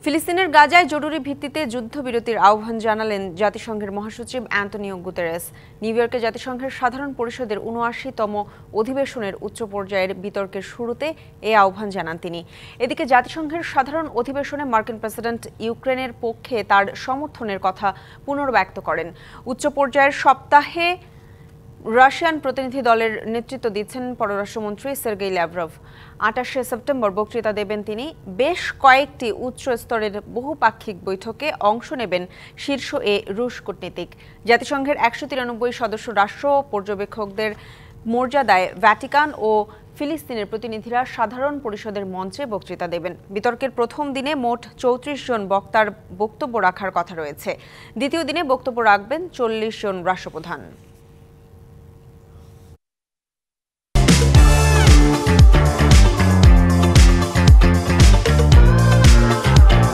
ফিলিস্তিনের গাজায় জরুরি ভিত্তিতে যুদ্ধবিরতির আহ্বান জানালেন জাতিসংঘের মহাসচিব অ্যান্তোনিও গুতেরেস। নিউ ইয়র্কে জাতিসংঘের সাধারণ পরিষদের ৭৯তম অধিবেশনের উচ্চ পর্যায়ের বিতর্কের শুরুতে এই আহ্বান জানান তিনি। এদিকে জাতিসংঘের সাধারণ অধিবেশনে মার্কিন প্রেসিডেন্ট ইউক্রেনের পক্ষে তার সমর্থনের কথা পুনর্ব্যক্ত করেন। উচ্চ পর্যায়ের সপ্তাহে রাশিয়ান প্রতিনিধি দলের নেতৃত্ব দিচ্ছেন পররাষ্ট্রমন্ত্রী সের্গেই ল্যাভরভ। ২৮শে সেপ্টেম্বর বক্তৃতা দেবেন তিনি। বেশ কয়েকটি উচ্চ স্তরের বহুপাক্ষিক বৈঠকে অংশ নেবেন শীর্ষ এ রুশ কূটনীতিক। জাতিসংঘের ১৯৩ সদস্য রাষ্ট্র পর্যবেক্ষকদের মর্যাদায় ভ্যাটিকান ও ফিলিস্তিনের প্রতিনিধিরা সাধারণ পরিষদের মঞ্চে বক্তৃতা দেবেন। বিতর্কের প্রথম দিনে মোট ৩৪ জন বক্তার বক্তব্য রাখার কথা রয়েছে। দ্বিতীয় দিনে বক্তব্য রাখবেন ৪০ জন রাষ্ট্রপ্রধান।